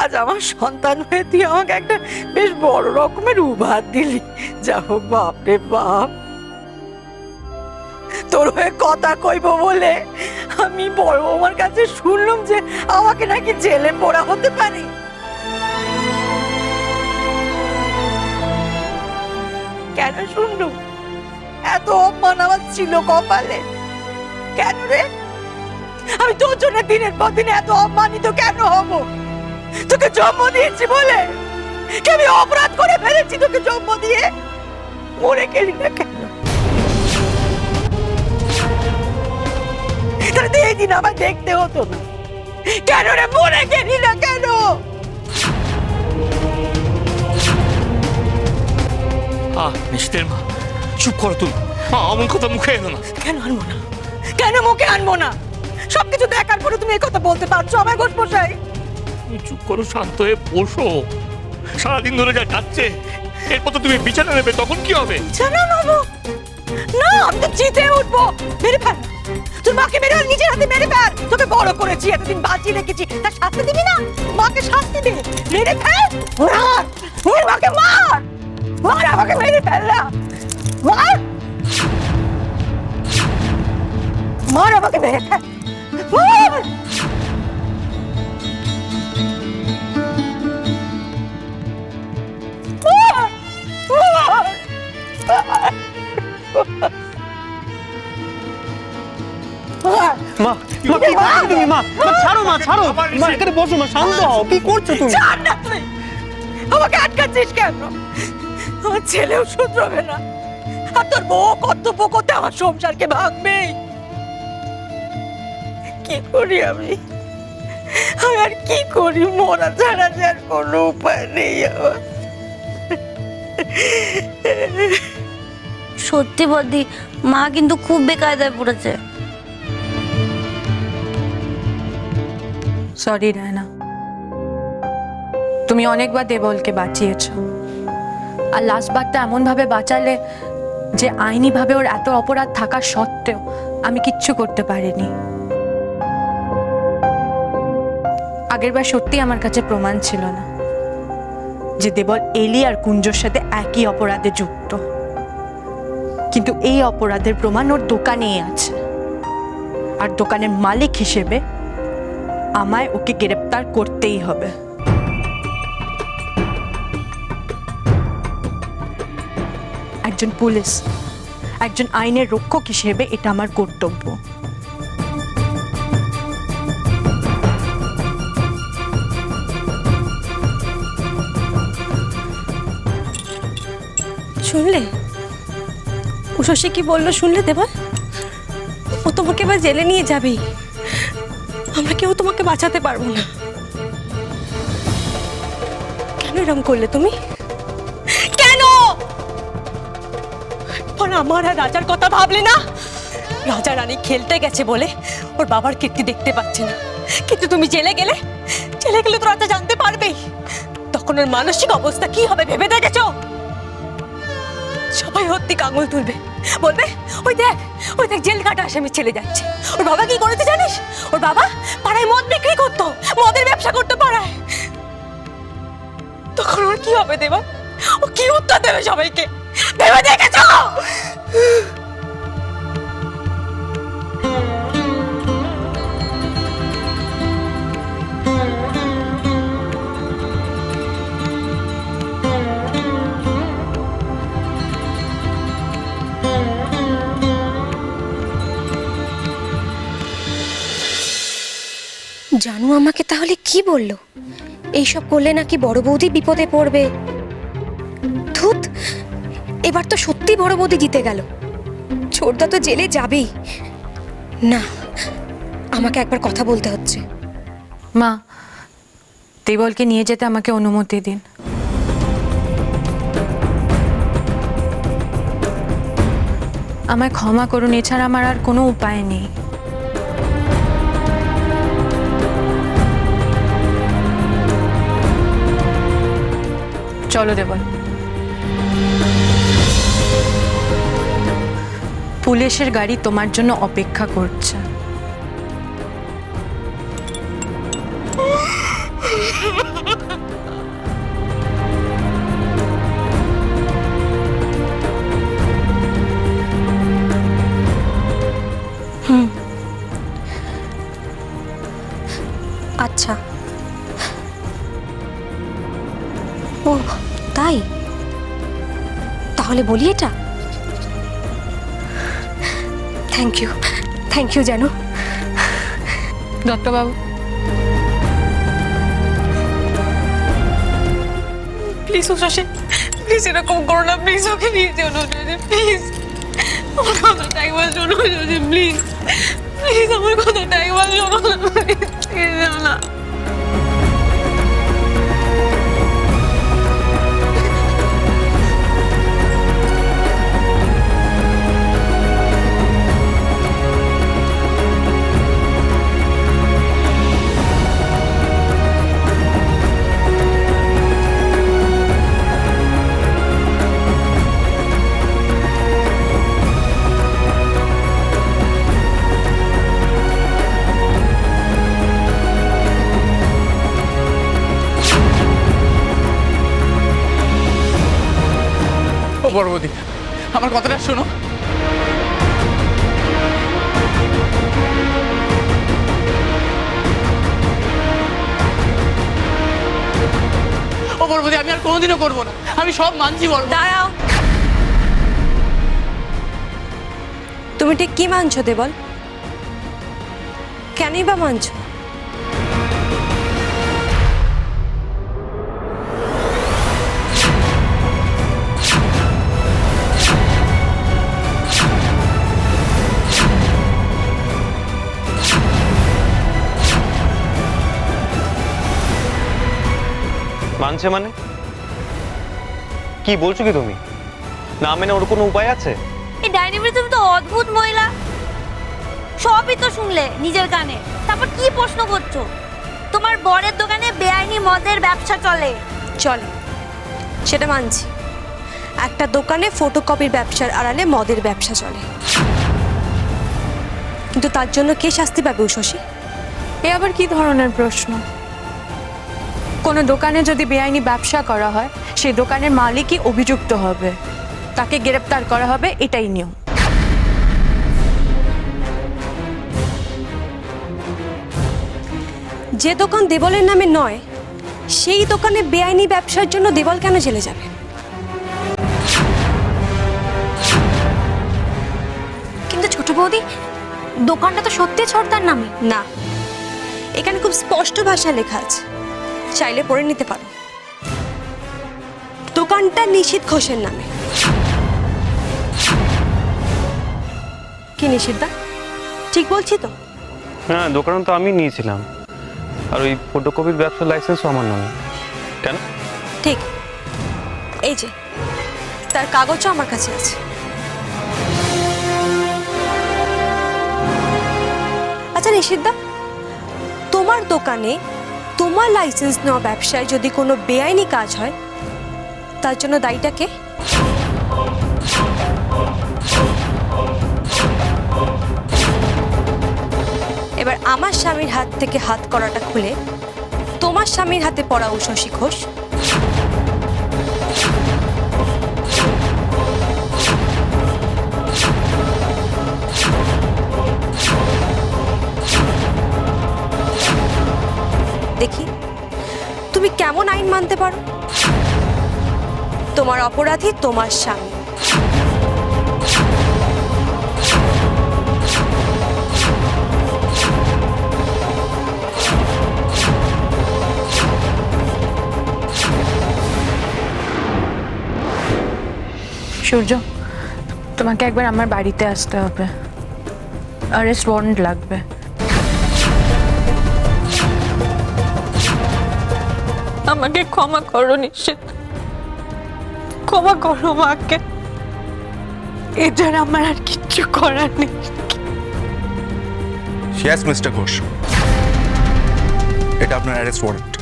আজ আমার সন্তান হয়ে তুই আমাকে একটা বেশ বড় রকমের উপহার দিলি। যা হোক, বাপ রে বাপ, তোর হয়ে কথা কইব বলে আমি বড় বৌমার কাছে শুনলাম যে আমাকে নাকি জেলে পোড়া হতে পারে। কেন শুনলুম? এত অপমান আমার ছিল কপালে কেন রে? আমি তোর জন্য দিনের পর দিন এত অপমানিত কেন হব? তোকে জন্ম দিয়েছি বলে কি আমি অপরাধ করে ফেলেছি? তোকে জন্ম দিয়ে মরে গেলি না কেন? তাহলে এই দিন আমায় দেখতে হতো না কেন রে? মরে গেলি না কেন? নিশিতের মা, চুপ করো তুমি। অমন কথা মুখে এলো না। কেন আনবো না? কেন মুখে আনবো না? সবকিছু দেখার পরে তুমি এই কথা বলতে পারছো আমায়? ঘোষ মশাই, চুপ করো, শান্ত হয়ে বসো। সারাদিন ধরে যা যাচ্ছে, এরপর তো তুমি বিছানা নেবে, তখন কি হবে? বিছানা নেবো না? আমি তো জিতে উঠবো। মেরে ফেল, তোর মাকে মেরে ফেল, নিজের হাতে মেরে ফেল। তোকে বড় করেছি, এতদিন বাঁচিয়ে রেখেছি, তার শাস্তি দিবি না? মাকে শাস্তি দে, মেরে ফেল। মার, ওর মাকে মার, মার, আমাকে মেরে ফেল না। মার, মার, আমাকে মেরে ফেল। মার। মা, মা কি করছো তুমি? মা, মা ছাড়ো, মা ছাড়ো। মা এখানে বসো, মা শান্ত হও। কি করছো তুমি? ছাড় না তুই, আমাকে আটকাচ্ছিস কেন? আমার ছেলেও শুধরাবে না, আর তোর বউ কর্তব্য করতে আমার সংসারকে ভাঙবে। কি করি আমি? আমি আর কি করি? মরা ছাড়া যার কোনো উপায় নেই আমার। সত্যি বদি, মা কিন্তু খুব বেকায়দায় পড়েছে। সরি রায়না, তুমি অনেকবার দেবলকে বাঁচিয়েছ, আর লাস্টবারটা এমন ভাবে বাঁচালে যে আইনি ভাবে ওর এত অপরাধ থাকা সত্ত্বেও আমি কিচ্ছু করতে পারিনি। আগেরবার সত্যি আমার কাছে প্রমাণ ছিল না যে দেবল এলি আর কুঞ্জর সাথে একই অপরাধে যুক্ত, কিন্তু এই অপরাধের প্রমাণ ওর দোকানেই আছে, আর দোকানের মালিক হিসেবে আমায় ওকে গ্রেপ্তার করতেই হবে। একজন পুলিশ, একজন আইনের রক্ষক হিসেবে এটা আমার কর্তব্য। শুনলে উষসী কি বললো? শুনলে দেবা? ও তোমাকে এবার জেলে নিয়ে যাবেই, আমরা কেউ তোমাকে বাঁচাতে পারবো না। কেন এরকম করলে তুমি? কেন আমার আর রাজার কথা ভাবলে না? রাজা রানী খেলতে গেছে বলে ওর বাবার কীর্তি দেখতে পাচ্ছে না, কিন্তু তুমি জেলে গেলে, জেলে গেলে তো রাজা জানতে পারবেই, তখন ওর মানসিক অবস্থা কি হবে ভেবে দেখেছো? সবাই ওর দিকে আঙুল তুলবে, বলবে ওই দেখ জেল কাটা আসামি ছেলে যাচ্ছে। ওর বাবা কি করেছে জানিস? ওর বাবা পাড়ায় মদ বিক্রি করতো, মদের ব্যবসা করতো পাড়ায়। তখন ওর কি হবে দেবা? ও কি উত্তর দেবে সবাইকে ভেবে দেখেছো? জানু আমাকে তাহলে কি বললো? এইসব করলে নাকি বড় বৌদি বিপদে পড়বে। ধুত, এবার তো সত্যি বড় বৌদি জিতে গেল। ছোটদা তো জেলে যাবেই। না, আমাকে একবার কথা বলতে হচ্ছে। মা, দেবলকে নিয়ে যেতে আমাকে অনুমতি দিন। আমায় ক্ষমা করুন, এছাড়া আমার আর কোনো উপায় নেই। চলো দেবল, পুলিশের গাড়ি তোমার জন্য অপেক্ষা করছে। ও তাই? তাহলে বলি এটা? থ্যাংক ইউ জানো। দত্তবাবু, প্লিজ শশী, প্লিজ এরকম করো না, প্লিজ ওকে নিয়ে যেও না যদি, প্লিজ আমার কথাটা একবার শোনো যদি, প্লিজ প্লিজ আমার কথাটা একবার শোনো না, প্লিজ যেও না। ও বড় বৌদি, আমার কথাটা শোনো। ও বড় বৌদি, আমি আর কোনোদিনও করবো না, আমি সব মানছি বড় বৌদি। দাঁড়াও, তুমি ঠিক কি মানছো দেবল? কেনই বা মানছো? মানছে মানে কি বলছো কি তুমি? না মেনে ওর কোনো উপায় আছে? এই ডাইনি তুমি তো অদ্ভুত মহিলা, সবই তো শুনলে নিজের কানে, তারপর কি প্রশ্ন করছো? তোমার বরের দোকানে বেআইনি মদের ব্যবসা চলে। চলে, সেটা মানছি। একটা দোকানে ফটোকপির ব্যবসার আড়ালে মদের ব্যবসা চলে, কিন্তু তার জন্য কে শাস্তি পাবে শশী? এ আবার কি ধরনের প্রশ্ন? কোনো দোকানে যদি বেআইনি ব্যবসা করা হয়, সেই দোকানের মালিকই অভিযুক্ত হবে, তাকে গ্রেপ্তার করা হবে, এটাই নিয়ম। যে দোকান দেবলের নামে নয়, সেই দোকানে বেআইনি ব্যবসার জন্য দেবল কেন জেলে যাবে? কিন্তু ছোট বৌদি, দোকানটা তো সত্যি ছর্দার নামে। না, এখানে খুব স্পষ্ট ভাষায় লেখা আছে, চাইলে পড়ে নিতে পারো। দোকানটা নিশীথ ঘোষের নামে। কি নিশীথদা, ঠিক বলছি তো? হ্যাঁ, দোকান তো আমি নিয়েছিলাম, আর ওই ফটোকপির ব্যবসার লাইসেন্সও আমার নামে। কেন? ঠিক, এই যে তার কাগজও আমার কাছে আছে। আচ্ছা নিশীথদা, তোমার দোকানে তোমার লাইসেন্স নেওয়া ব্যবসায় যদি কোনো বেআইনি কাজ হয়, তার জন্য দায়ীটা কে? এবার আমার স্বামীর হাত থেকে হাত করাটা খুলে তোমার স্বামীর হাতে পড়াও শশী ঘোষ। দেখি তুমি কেমন আইন মানতে পারো। তোমার অপরাধী তোমার স্বামী। সূর্য, তোমাকে একবার আমার বাড়িতে আসতে হবে, অ্যারেস্ট ওয়ারেন্ট লাগবে। আমাকে ক্ষমা করো নিশ্চিত, ক্ষমা করো মাকে, এছাড়া আমার আর কিচ্ছু করার নেই। Yes, Mr. ঘোষ, এটা আপনার অ্যারেস্ট ওয়ারেন্ট।